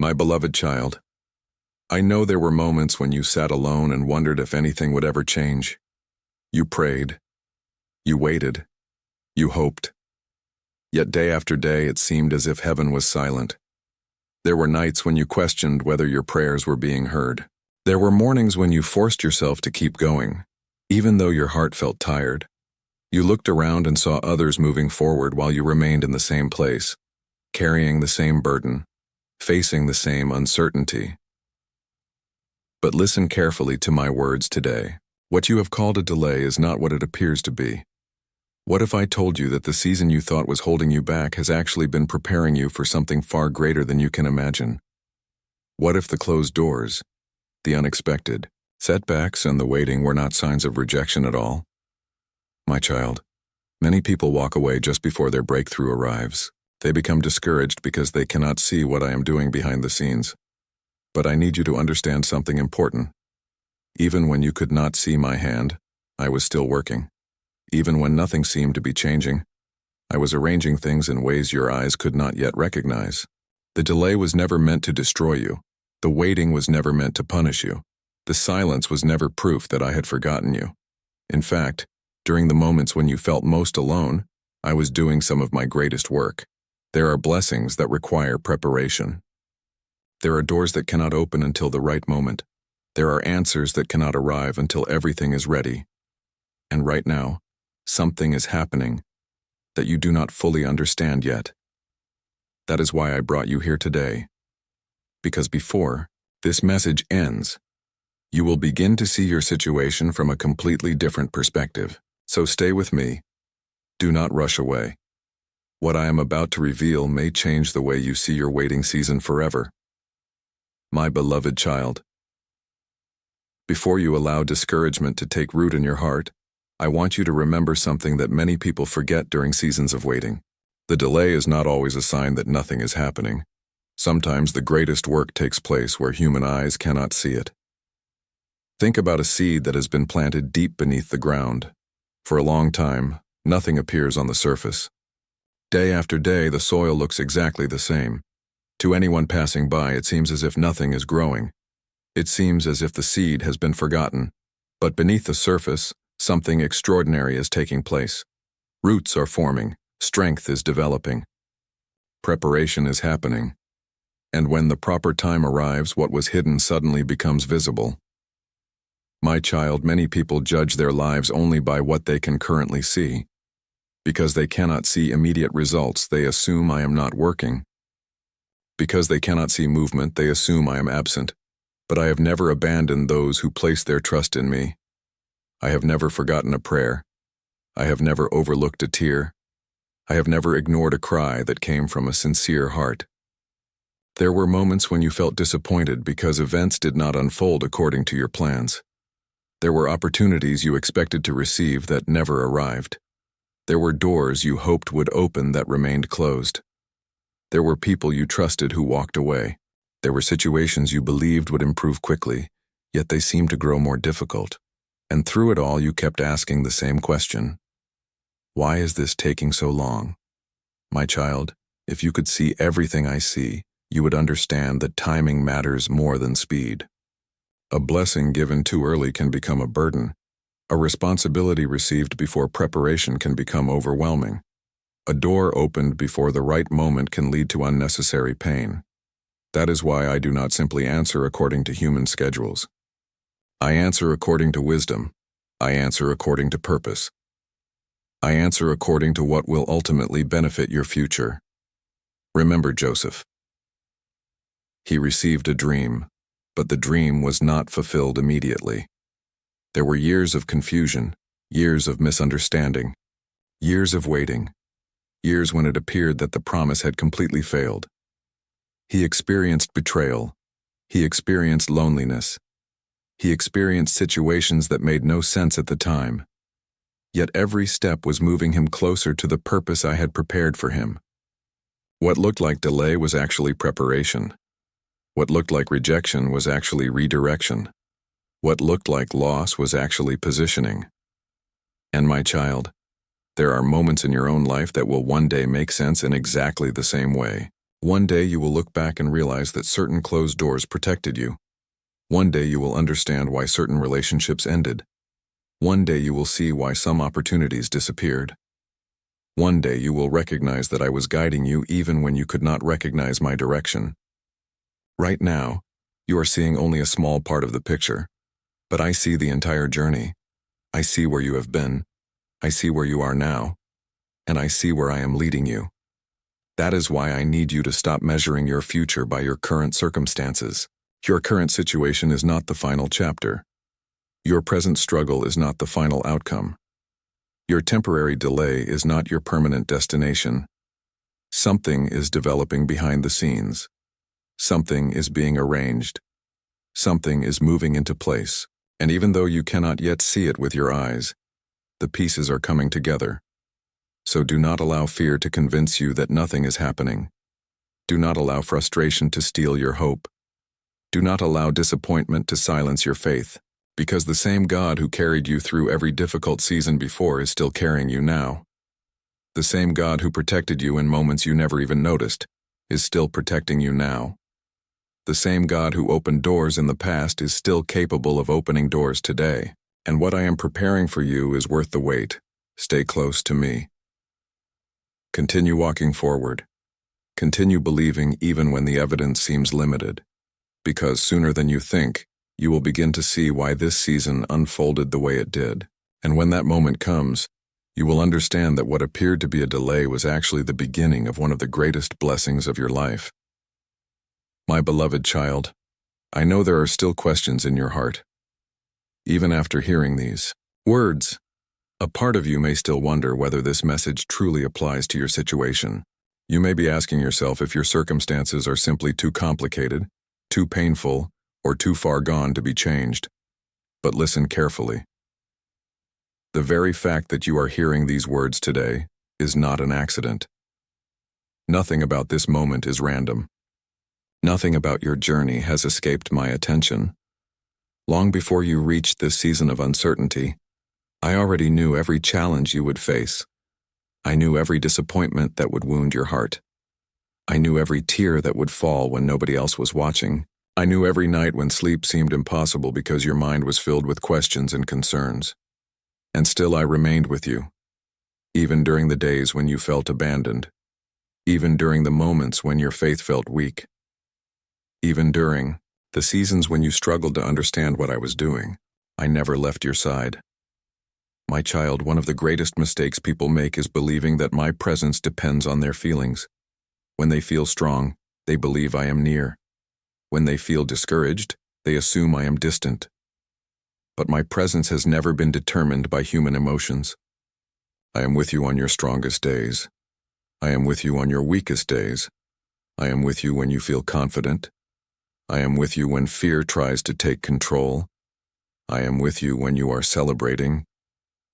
My beloved child, I know there were moments when you sat alone and wondered if anything would ever change. You prayed. You waited. You hoped. Yet day after day it seemed as if heaven was silent. There were nights when you questioned whether your prayers were being heard. There were mornings when you forced yourself to keep going, even though your heart felt tired. You looked around and saw others moving forward while you remained in the same place, carrying the same burden, facing the same uncertainty. But listen carefully to my words today. What you have called a delay is not what it appears to be. What if I told you that the season you thought was holding you back has actually been preparing you for something far greater than you can imagine? What if the closed doors, the unexpected, setbacks, and the waiting were not signs of rejection at all? My child, many people walk away just before their breakthrough arrives. They become discouraged because they cannot see what I am doing behind the scenes. But I need you to understand something important. Even when you could not see my hand, I was still working. Even when nothing seemed to be changing, I was arranging things in ways your eyes could not yet recognize. The delay was never meant to destroy you. The waiting was never meant to punish you. The silence was never proof that I had forgotten you. In fact, during the moments when you felt most alone, I was doing some of my greatest work. There are blessings that require preparation. There are doors that cannot open until the right moment. There are answers that cannot arrive until everything is ready. And right now, something is happening that you do not fully understand yet. That is why I brought you here today. Because before this message ends, you will begin to see your situation from a completely different perspective. So stay with me. Do not rush away. What I am about to reveal may change the way you see your waiting season forever. My beloved child, before you allow discouragement to take root in your heart, I want you to remember something that many people forget during seasons of waiting. The delay is not always a sign that nothing is happening. Sometimes the greatest work takes place where human eyes cannot see it. Think about a seed that has been planted deep beneath the ground. For a long time, nothing appears on the surface. Day after day, the soil looks exactly the same. To anyone passing by, it seems as if nothing is growing. It seems as if the seed has been forgotten. But beneath the surface, something extraordinary is taking place. Roots are forming, strength is developing. Preparation is happening. And when the proper time arrives, what was hidden suddenly becomes visible. My child, many people judge their lives only by what they can currently see. Because they cannot see immediate results, they assume I am not working. Because they cannot see movement, they assume I am absent. But I have never abandoned those who place their trust in me. I have never forgotten a prayer. I have never overlooked a tear. I have never ignored a cry that came from a sincere heart. There were moments when you felt disappointed because events did not unfold according to your plans. There were opportunities you expected to receive that never arrived. There were doors you hoped would open that remained closed. There were people you trusted who walked away. There were situations you believed would improve quickly, yet they seemed to grow more difficult. And through it all, you kept asking the same question. Why is this taking so long? My child, if you could see everything I see, you would understand that timing matters more than speed. A blessing given too early can become a burden. A responsibility received before preparation can become overwhelming. A door opened before the right moment can lead to unnecessary pain. That is why I do not simply answer according to human schedules. I answer according to wisdom. I answer according to purpose. I answer according to what will ultimately benefit your future. Remember Joseph. He received a dream, but the dream was not fulfilled immediately. There were years of confusion, years of misunderstanding, years of waiting, years when it appeared that the promise had completely failed. He experienced betrayal. He experienced loneliness. He experienced situations that made no sense at the time. Yet every step was moving him closer to the purpose I had prepared for him. What looked like delay was actually preparation. What looked like rejection was actually redirection. What looked like loss was actually positioning. And my child, there are moments in your own life that will one day make sense in exactly the same way. One day you will look back and realize that certain closed doors protected you. One day you will understand why certain relationships ended. One day you will see why some opportunities disappeared. One day you will recognize that I was guiding you even when you could not recognize my direction. Right now, you are seeing only a small part of the picture, but I see the entire journey. I see where you have been. I see where you are now, and I see where I am leading you. That is why I need you to stop measuring your future by your current circumstances. Your current situation is not the final chapter. Your present struggle is not the final outcome. Your temporary delay is not your permanent destination. Something is developing behind the scenes. Something is being arranged. Something is moving into place. And even though you cannot yet see it with your eyes, the pieces are coming together. So do not allow fear to convince you that nothing is happening. Do not allow frustration to steal your hope. Do not allow disappointment to silence your faith, because the same God who carried you through every difficult season before is still carrying you now. The same God who protected you in moments you never even noticed is still protecting you now. The same God who opened doors in the past is still capable of opening doors today. And what I am preparing for you is worth the wait. Stay close to me. Continue walking forward. Continue believing even when the evidence seems limited. Because sooner than you think, you will begin to see why this season unfolded the way it did. And when that moment comes, you will understand that what appeared to be a delay was actually the beginning of one of the greatest blessings of your life. My beloved child, I know there are still questions in your heart. Even after hearing these words, a part of you may still wonder whether this message truly applies to your situation. You may be asking yourself if your circumstances are simply too complicated, too painful, or too far gone to be changed. But listen carefully. The very fact that you are hearing these words today is not an accident. Nothing about this moment is random. Nothing about your journey has escaped my attention. Long before you reached this season of uncertainty, I already knew every challenge you would face. I knew every disappointment that would wound your heart. I knew every tear that would fall when nobody else was watching. I knew every night when sleep seemed impossible because your mind was filled with questions and concerns. And still I remained with you, even during the days when you felt abandoned, even during the moments when your faith felt weak, even during the seasons when you struggled to understand what I was doing. I never left your side. My child, one of the greatest mistakes people make is believing that my presence depends on their feelings. When they feel strong, they believe I am near. When they feel discouraged, they assume I am distant. But my presence has never been determined by human emotions. I am with you on your strongest days. I am with you on your weakest days. I am with you when you feel confident. I am with you when fear tries to take control. I am with you when you are celebrating.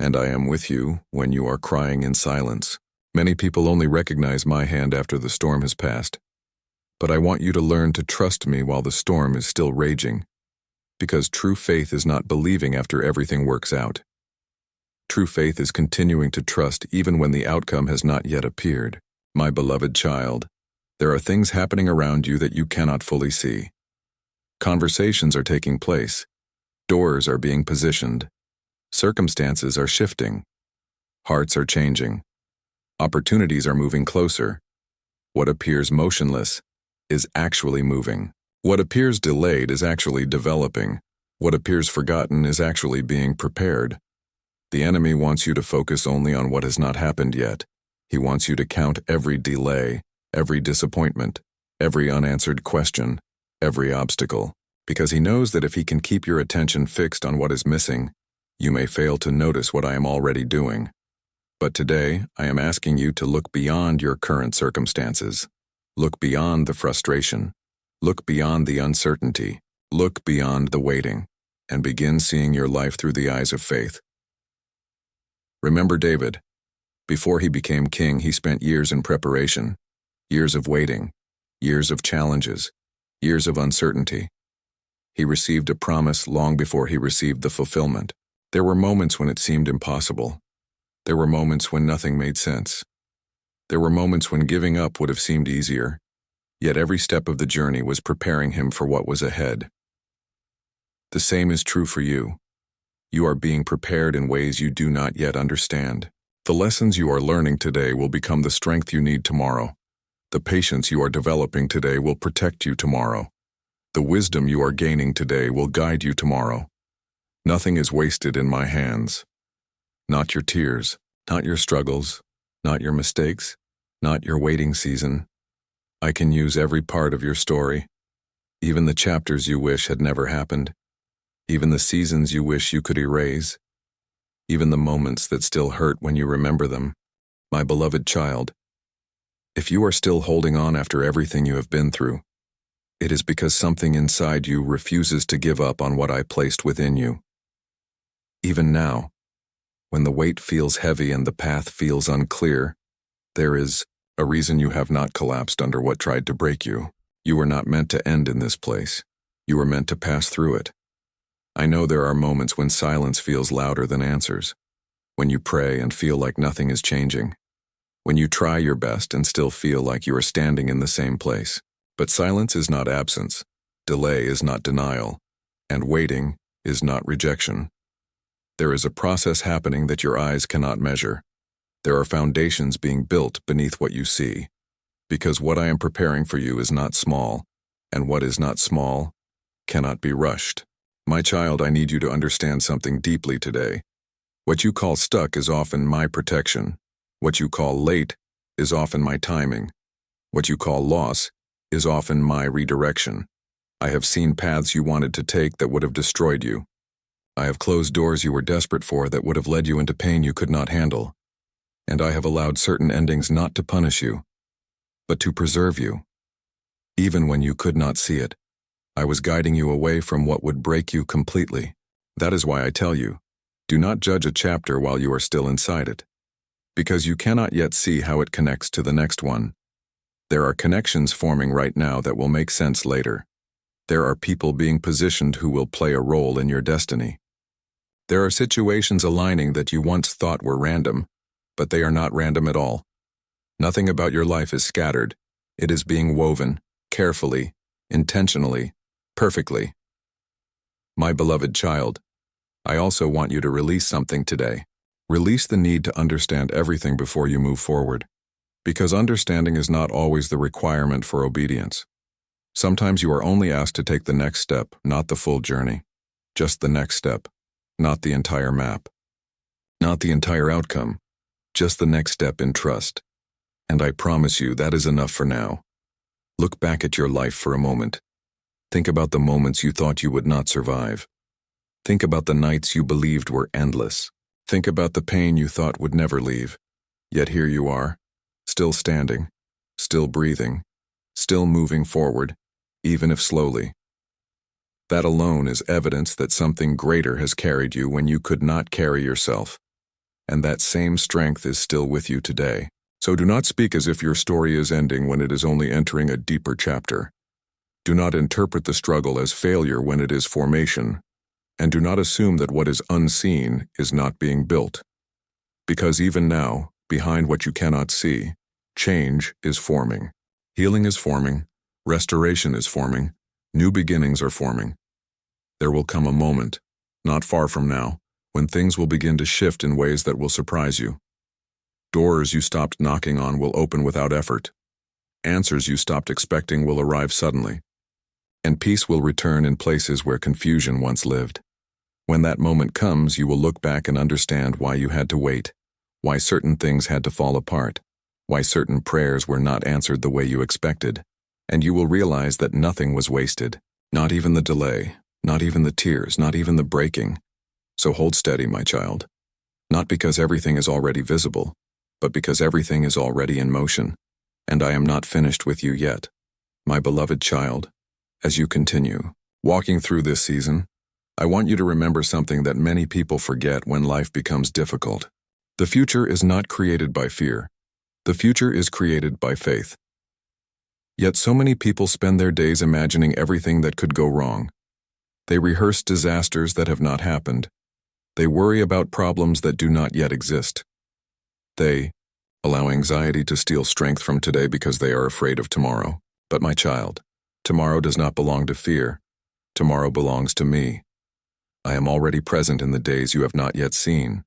And I am with you when you are crying in silence. Many people only recognize my hand after the storm has passed. But I want you to learn to trust me while the storm is still raging. Because true faith is not believing after everything works out. True faith is continuing to trust even when the outcome has not yet appeared. My beloved child, there are things happening around you that you cannot fully see. Conversations are taking place. Doors are being positioned. Circumstances are shifting. Hearts are changing. Opportunities are moving closer. What appears motionless is actually moving. What appears delayed is actually developing. What appears forgotten is actually being prepared. The enemy wants you to focus only on what has not happened yet. He wants you to count every delay, every disappointment, every unanswered question, every obstacle, because he knows that if he can keep your attention fixed on what is missing, you may fail to notice what I am already doing. But today, I am asking you to look beyond your current circumstances. Look beyond the frustration. Look beyond the uncertainty. Look beyond the waiting, and begin seeing your life through the eyes of faith. Remember David. Before he became king, he spent years in preparation, years of waiting, years of challenges, years of uncertainty. He received a promise long before he received the fulfillment. There were moments when it seemed impossible. There were moments when nothing made sense. There were moments when giving up would have seemed easier. Yet every step of the journey was preparing him for what was ahead. The same is true for you. You are being prepared in ways you do not yet understand. The lessons you are learning today will become the strength you need tomorrow. The patience you are developing today will protect you tomorrow. The wisdom you are gaining today will guide you tomorrow. Nothing is wasted in my hands. Not your tears, not your struggles, not your mistakes, not your waiting season. I can use every part of your story, even the chapters you wish had never happened, even the seasons you wish you could erase, even the moments that still hurt when you remember them. My beloved child, if you are still holding on after everything you have been through, it is because something inside you refuses to give up on what I placed within you. Even now, when the weight feels heavy and the path feels unclear, there is a reason you have not collapsed under what tried to break you. You were not meant to end in this place. You were meant to pass through it. I know there are moments when silence feels louder than answers, when you pray and feel like nothing is changing, when you try your best and still feel like you are standing in the same place. But silence is not absence, delay is not denial, and waiting is not rejection. There is a process happening that your eyes cannot measure. There are foundations being built beneath what you see, because what I am preparing for you is not small, and what is not small cannot be rushed. My child, I need you to understand something deeply today. What you call stuck is often my protection. What you call late is often my timing. What you call loss is often my redirection. I have seen paths you wanted to take that would have destroyed you. I have closed doors you were desperate for that would have led you into pain you could not handle. And I have allowed certain endings not to punish you, but to preserve you. Even when you could not see it, I was guiding you away from what would break you completely. That is why I tell you, do not judge a chapter while you are still inside it, because you cannot yet see how it connects to the next one. There are connections forming right now that will make sense later. There are people being positioned who will play a role in your destiny. There are situations aligning that you once thought were random, but they are not random at all. Nothing about your life is scattered. It is being woven, carefully, intentionally, perfectly. My beloved child, I also want you to release something today. Release the need to understand everything before you move forward, because understanding is not always the requirement for obedience. Sometimes you are only asked to take the next step, not the full journey. Just the next step, not the entire map. Not the entire outcome, just the next step in trust. And I promise you that is enough for now. Look back at your life for a moment. Think about the moments you thought you would not survive. Think about the nights you believed were endless. Think about the pain you thought would never leave. Yet here you are, still standing, still breathing, still moving forward, even if slowly. That alone is evidence that something greater has carried you when you could not carry yourself. And that same strength is still with you today. So do not speak as if your story is ending when it is only entering a deeper chapter. Do not interpret the struggle as failure when it is formation. And do not assume that what is unseen is not being built. Because even now, behind what you cannot see, change is forming. Healing is forming. Restoration is forming. New beginnings are forming. There will come a moment, not far from now, when things will begin to shift in ways that will surprise you. Doors you stopped knocking on will open without effort. Answers you stopped expecting will arrive suddenly. And peace will return in places where confusion once lived. When that moment comes, you will look back and understand why you had to wait, why certain things had to fall apart, why certain prayers were not answered the way you expected, and you will realize that nothing was wasted, not even the delay, not even the tears, not even the breaking. So hold steady, my child. Not because everything is already visible, but because everything is already in motion, and I am not finished with you yet. My beloved child, as you continue walking through this season, I want you to remember something that many people forget when life becomes difficult. The future is not created by fear. The future is created by faith. Yet so many people spend their days imagining everything that could go wrong. They rehearse disasters that have not happened. They worry about problems that do not yet exist. They allow anxiety to steal strength from today because they are afraid of tomorrow. But my child, tomorrow does not belong to fear. Tomorrow belongs to me. I am already present in the days you have not yet seen.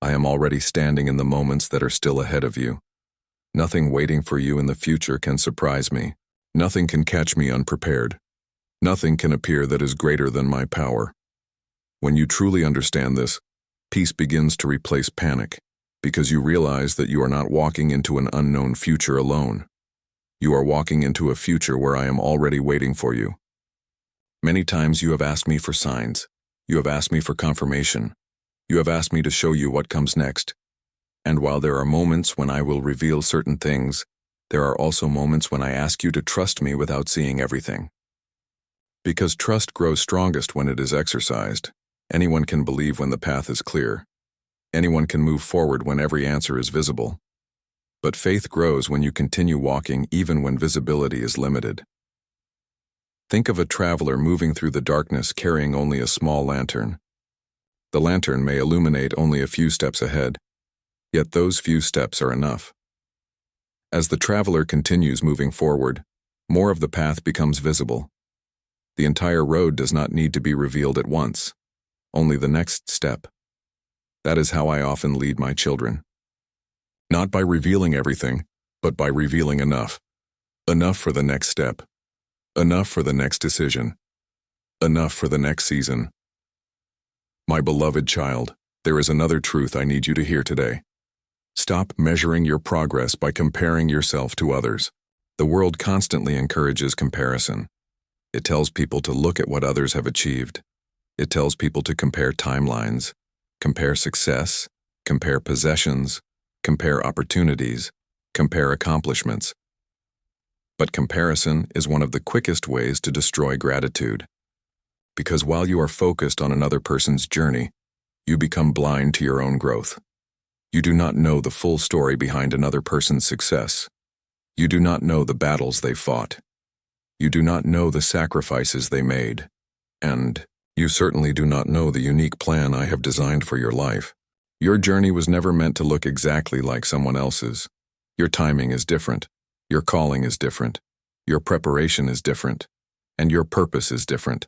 I am already standing in the moments that are still ahead of you. Nothing waiting for you in the future can surprise me. Nothing can catch me unprepared. Nothing can appear that is greater than my power. When you truly understand this, peace begins to replace panic, because you realize that you are not walking into an unknown future alone. You are walking into a future where I am already waiting for you. Many times you have asked me for signs. You have asked me for confirmation. You have asked me to show you what comes next. And while there are moments when I will reveal certain things, there are also moments when I ask you to trust me without seeing everything. Because trust grows strongest when it is exercised. Anyone can believe when the path is clear. Anyone can move forward when every answer is visible. But faith grows when you continue walking even when visibility is limited. Think of a traveler moving through the darkness carrying only a small lantern. The lantern may illuminate only a few steps ahead, yet those few steps are enough. As the traveler continues moving forward, more of the path becomes visible. The entire road does not need to be revealed at once, only the next step. That is how I often lead my children. Not by revealing everything, but by revealing enough. Enough for the next step. Enough for the next decision. Enough for the next season. My beloved child, there is another truth I need you to hear today. Stop measuring your progress by comparing yourself to others. The world constantly encourages comparison. It tells people to look at what others have achieved. It tells people to compare timelines, compare success, compare possessions, compare opportunities, compare accomplishments. But comparison is one of the quickest ways to destroy gratitude. Because while you are focused on another person's journey, you become blind to your own growth. You do not know the full story behind another person's success. You do not know the battles they fought. You do not know the sacrifices they made. And you certainly do not know the unique plan I have designed for your life. Your journey was never meant to look exactly like someone else's. Your timing is different. Your calling is different. Your preparation is different. And your purpose is different.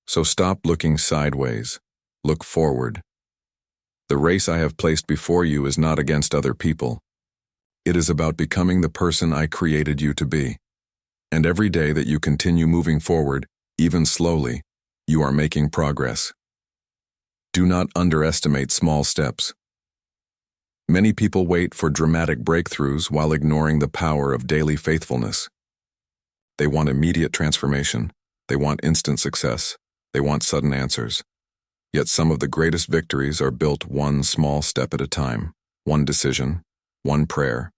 So stop looking sideways. Look forward. The race I have placed before you is not against other people. It is about becoming the person I created you to be. And every day that you continue moving forward, even slowly, you are making progress. Do not underestimate small steps. Many people wait for dramatic breakthroughs while ignoring the power of daily faithfulness. They want immediate transformation. They want instant success. They want sudden answers. Yet some of the greatest victories are built one small step at a time. One decision, one prayer,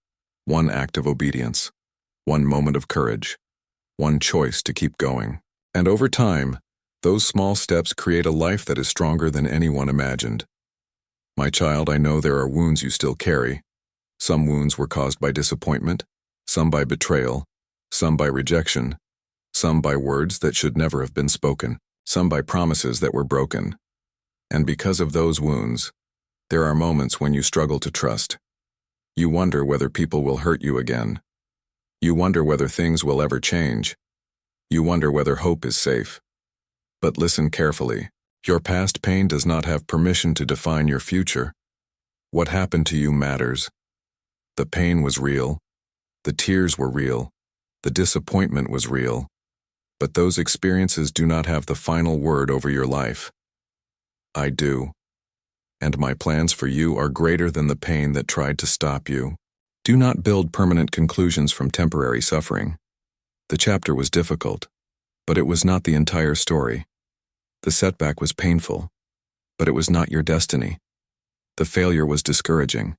one act of obedience, one moment of courage, one choice to keep going. And over time, those small steps create a life that is stronger than anyone imagined. My child, I know there are wounds you still carry. Some wounds were caused by disappointment, some by betrayal, some by rejection, some by words that should never have been spoken, some by promises that were broken. And because of those wounds, there are moments when you struggle to trust. You wonder whether people will hurt you again. You wonder whether things will ever change. You wonder whether hope is safe. But listen carefully. Your past pain does not have permission to define your future. What happened to you matters. The pain was real. The tears were real. The disappointment was real. But those experiences do not have the final word over your life. I do. And my plans for you are greater than the pain that tried to stop you. Do not build permanent conclusions from temporary suffering. The chapter was difficult, but it was not the entire story. The setback was painful, but it was not your destiny. The failure was discouraging,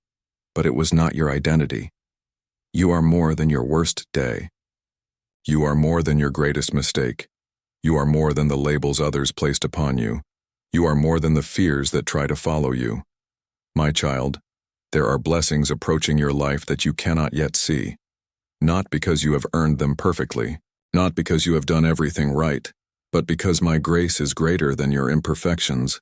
but it was not your identity. You are more than your worst day. You are more than your greatest mistake. You are more than the labels others placed upon you. You are more than the fears that try to follow you. My child, there are blessings approaching your life that you cannot yet see. Not because you have earned them perfectly, not because you have done everything right, but because my grace is greater than your imperfections.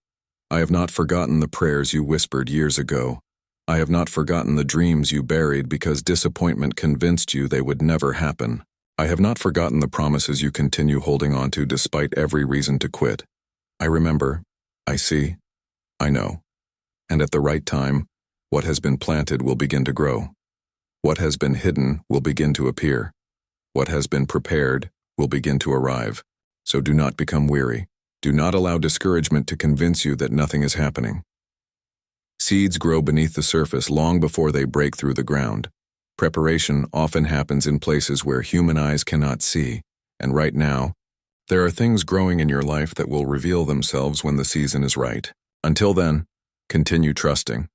I have not forgotten the prayers you whispered years ago. I have not forgotten the dreams you buried because disappointment convinced you they would never happen. I have not forgotten the promises you continue holding on to despite every reason to quit. I remember, I see, I know. And at the right time, what has been planted will begin to grow. What has been hidden will begin to appear. What has been prepared will begin to arrive. So do not become weary. Do not allow discouragement to convince you that nothing is happening. Seeds grow beneath the surface long before they break through the ground. Preparation often happens in places where human eyes cannot see, and right now, there are things growing in your life that will reveal themselves when the season is right. Until then, continue trusting.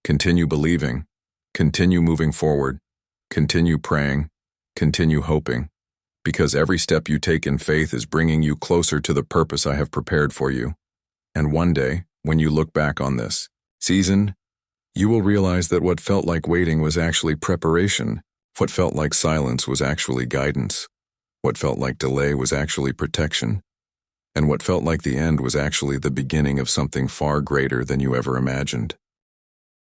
Continue believing. Continue moving forward. Continue praying. Continue hoping. Because every step you take in faith is bringing you closer to the purpose I have prepared for you. And one day, when you look back on this season, you will realize that what felt like waiting was actually preparation. What felt like silence was actually guidance. What felt like delay was actually protection. And what felt like the end was actually the beginning of something far greater than you ever imagined.